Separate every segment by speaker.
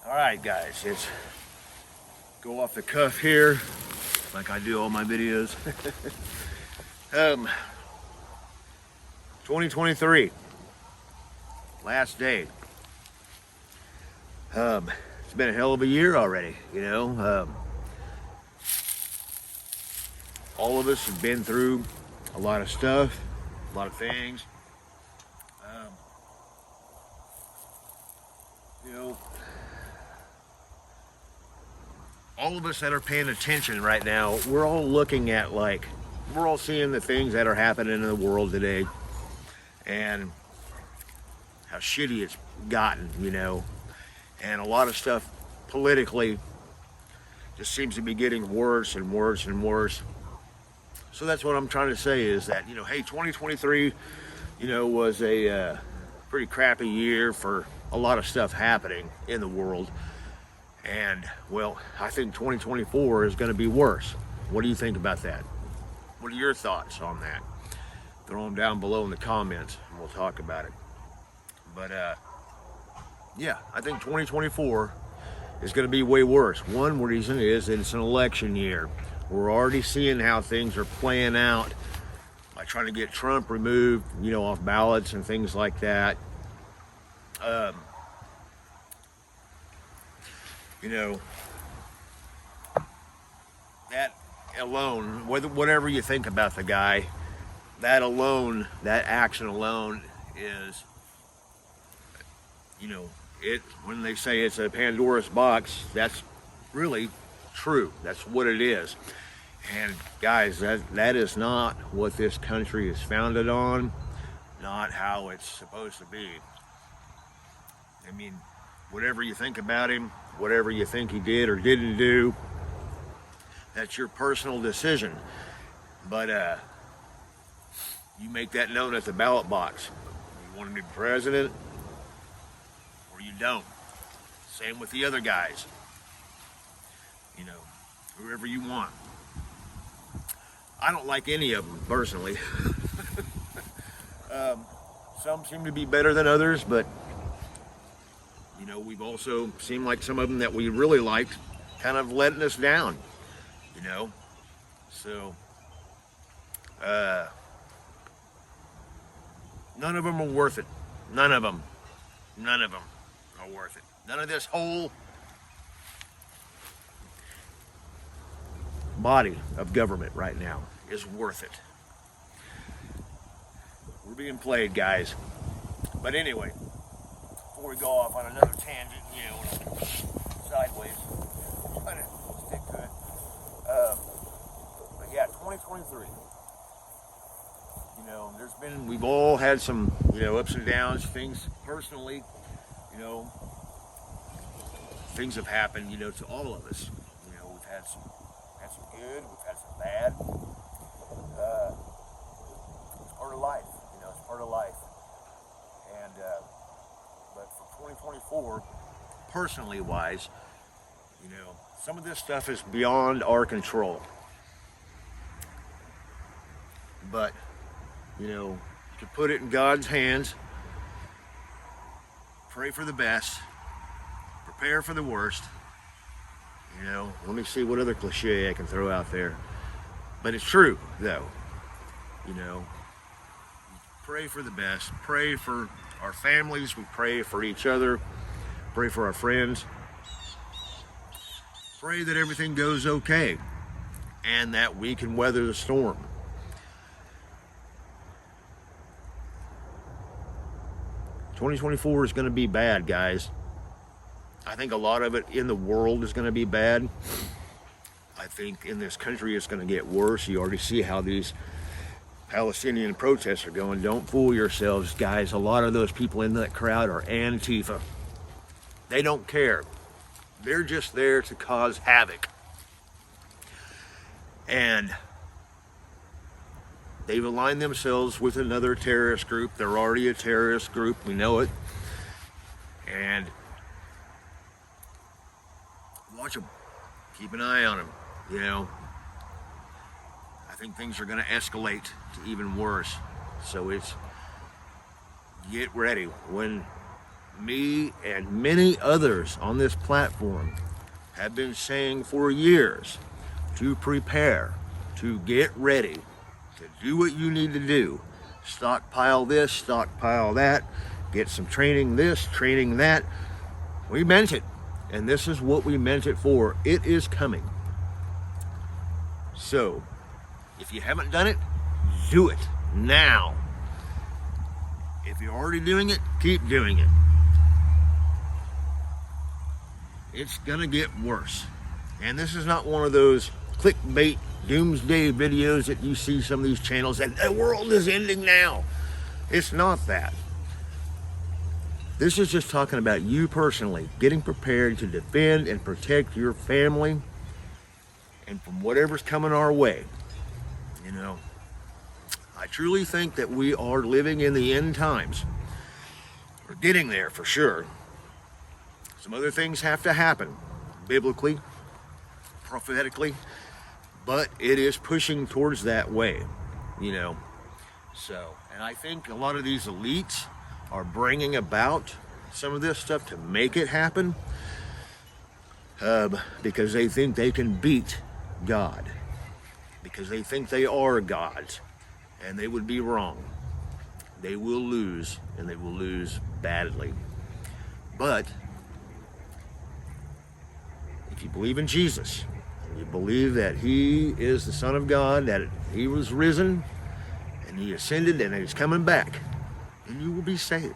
Speaker 1: Alright guys, it's go off the cuff here like I do all my videos. 2023 last day. It's been a hell of a year already, you know. All of us have been through a lot of stuff, a lot of things. You know, all of us that are paying attention right now, we're all looking at we're all seeing the things that are happening in the world today and how shitty it's gotten, you know. And a lot of stuff politically just seems to be getting worse and worse and worse. So that's what I'm trying to say is that, you know, hey, 2023, you know, was a pretty crappy year for a lot of stuff happening in the world. And, well, I think 2024 is going to be worse. What do you think about that? What are your thoughts on that? Throw them down below in the comments and we'll talk about it. But, yeah, I think 2024 is going to be way worse. One reason is that it's an election year. We're already seeing how things are playing out by trying to get Trump removed, you know, off ballots and things like that. You know, that alone, whatever you think about the guy, that alone, that action alone is, you know, when they say it's a Pandora's box, that's really true. That's what it is. And guys, that is not what this country is founded on, not how it's supposed to be. I mean, whatever you think about him, whatever you think he did or didn't do, that's your personal decision. But you make that known at the ballot box. You want to be president or you don't. Same with the other guys. You know, whoever you want. I don't like any of them personally. Some seem to be better than others, but you know, we've also seemed like some of them that we really liked kind of letting us down, you know. So none of them are worth it. None of them are worth it. None of this whole body of government right now is worth it. We're being played, guys. But anyway, before we go off on another tangent, you know, sideways, trying to stick to it. But yeah, 2023. You know, we've all had some, you know, ups and downs, things personally, you know, things have happened, you know, to all of us. You know, we've had some good, we've had some bad. It's part of life, you know, it's part of life. And, but for 2024, personally wise, you know, some of this stuff is beyond our control. But, you know, to put it in God's hands, pray for the best, prepare for the worst. You know, let me see what other cliche I can throw out there. But it's true, though. You know, pray for the best. Pray for our families. We pray for each other. Pray for our friends. Pray that everything goes okay and that we can weather the storm. '24 is going to be bad, guys. I think a lot of it in the world is going to be bad. I think in this country it's going to get worse. You already see how these Palestinian protests are going. Don't fool yourselves, guys. A lot of those people in that crowd are Antifa. They don't care. They're just there to cause havoc. And they've aligned themselves with another terrorist group. They're already a terrorist group. We know it. And watch them. Keep an eye on them. You know, I think things are going to escalate to even worse. So it's get ready. When me and many others on this platform have been saying for years to prepare, to get ready, to do what you need to do. Stockpile this, stockpile that, get some training this, training that. We meant it, and this is what we meant it for. It is coming. So, if you haven't done it, do it now. If you're already doing it, keep doing it. It's gonna get worse. And this is not one of those clickbait doomsday videos that you see some of these channels that the world is ending now. It's not that. This is just talking about you personally, getting prepared to defend and protect your family and from whatever's coming our way. You know, I truly think that we are living in the end times. We're getting there for sure. Some other things have to happen, biblically, prophetically, but it is pushing towards that way, you know. So, and I think a lot of these elites are bringing about some of this stuff to make it happen because they think they can beat God, because they think they are gods, and they would be wrong. They will lose, and they will lose badly. But if you believe in Jesus, and you believe that he is the Son of God, that he was risen, and he ascended, and he's coming back, and you will be saved.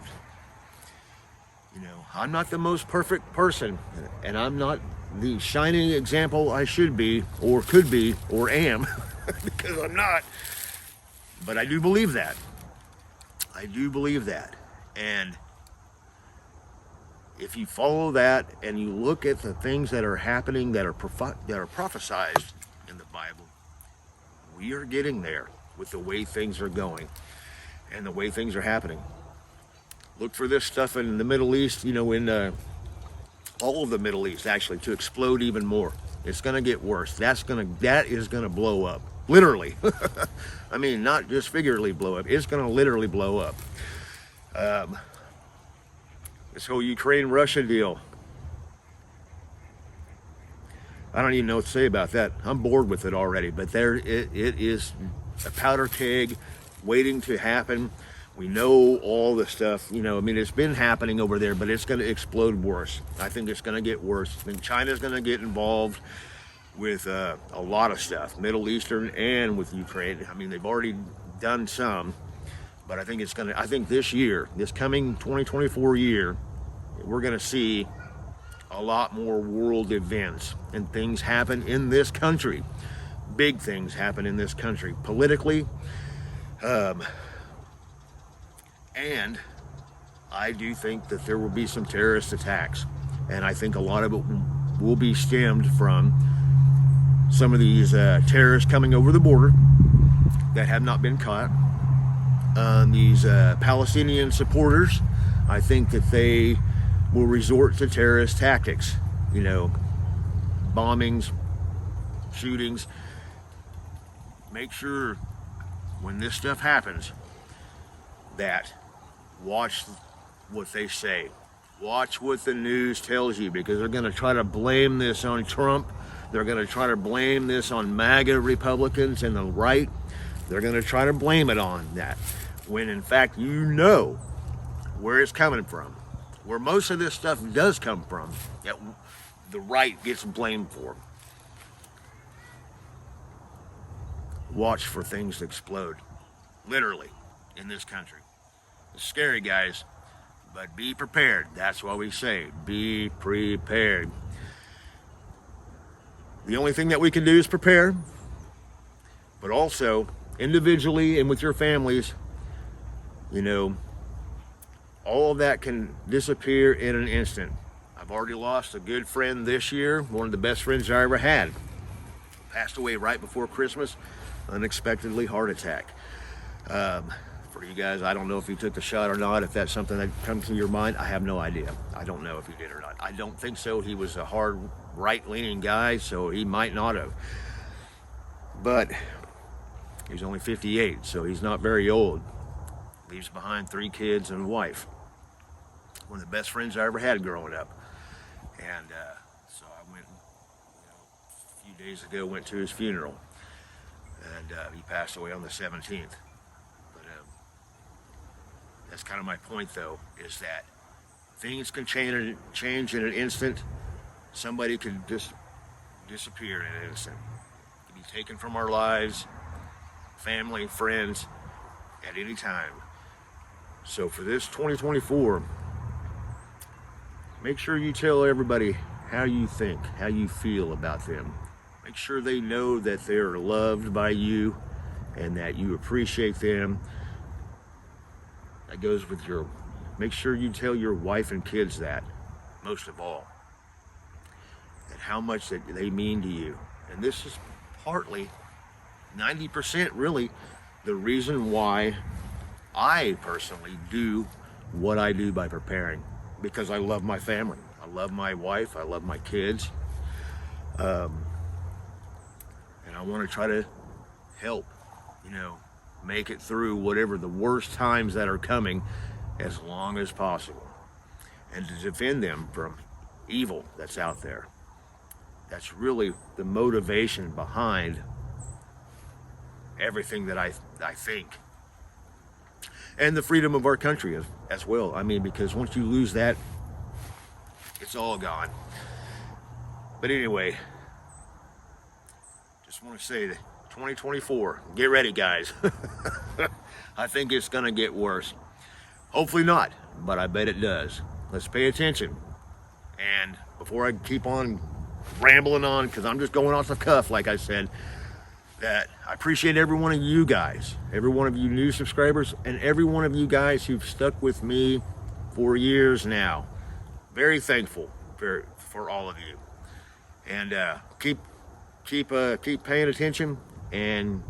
Speaker 1: You know, I'm not the most perfect person, and I'm not the shining example I should be, or could be, or am, because I'm not. But I do believe that. I do believe that. And if you follow that and you look at the things that are happening that are prophesied in the Bible, we are getting there with the way things are going and the way things are happening. Look for this stuff in the Middle East, you know, in all of the Middle East actually, to explode even more. It's going to get worse. That is going to blow up, literally. I mean, not just figuratively blow up. It's going to literally blow up. This whole Ukraine-Russia deal, I don't even know what to say about that. I'm bored with it already, but it is a powder keg waiting to happen. We know all the stuff, you know, I mean, it's been happening over there, but it's going to explode worse. I think it's going to get worse. I think China's going to get involved with a lot of stuff, Middle Eastern and with Ukraine. I mean, they've already done some, but I think I think this year, this coming 2024 year, we're going to see a lot more world events and things happen in this country. Big things happen in this country politically. And I do think that there will be some terrorist attacks. And I think a lot of it will be stemmed from some of these terrorists coming over the border that have not been caught. These Palestinian supporters, I think that they will resort to terrorist tactics, you know, bombings, shootings. Make sure when this stuff happens that watch what they say. Watch what the news tells you, because they're going to try to blame this on Trump. They're going to try to blame this on MAGA Republicans and the right. They're going to try to blame it on that, when in fact you know where it's coming from. Where most of this stuff does come from, that the right gets blamed for. Watch for things to explode, literally, in this country. It's scary, guys, but be prepared. That's why we say, be prepared. The only thing that we can do is prepare, but also individually and with your families, you know, all of that can disappear in an instant. I've already lost a good friend this year, one of the best friends I ever had. Passed away right before Christmas, unexpectedly heart attack. For you guys, I don't know if he took the shot or not. If that's something that comes to your mind, I have no idea. I don't know if he did or not. I don't think so. He was a hard right-leaning guy, so he might not have. But he's only 58, so he's not very old. Leaves behind 3 kids and a wife. one of the best friends I ever had growing up. And so I went, a few days ago, went to his funeral. And he passed away on the 17th. But that's kind of my point, though, is that things can change in an instant. Somebody could just disappear in an instant. Can be taken from our lives, family, friends, at any time. So for this 2024, make sure you tell everybody how you think, how you feel about them. Make sure they know that they're loved by you and that you appreciate them. That goes with make sure you tell your wife and kids that, most of all, that how much that they mean to you. And this is partly, 90% really, the reason why I personally do what I do by preparing, because I love my family. I love my wife. I love my kids. And I want to try to help, make it through whatever the worst times that are coming as long as possible, and to defend them from evil that's out there. That's really the motivation behind everything that I think. And the freedom of our country as well. I mean, because once you lose that, it's all gone. But anyway, just want to say that 2024, get ready, guys. I think it's going to get worse. Hopefully not, but I bet it does. Let's pay attention. And before I keep on rambling on, because I'm just going off the cuff, like I said, that I appreciate every one of you guys, every one of you new subscribers, and every one of you guys who've stuck with me for years now. Very thankful for all of you. And keep paying attention and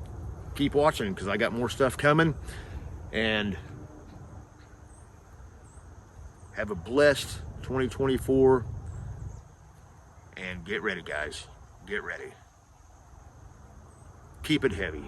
Speaker 1: keep watching, because I got more stuff coming. And have a blessed 2024. And get ready, guys. Get ready. Keep it heavy.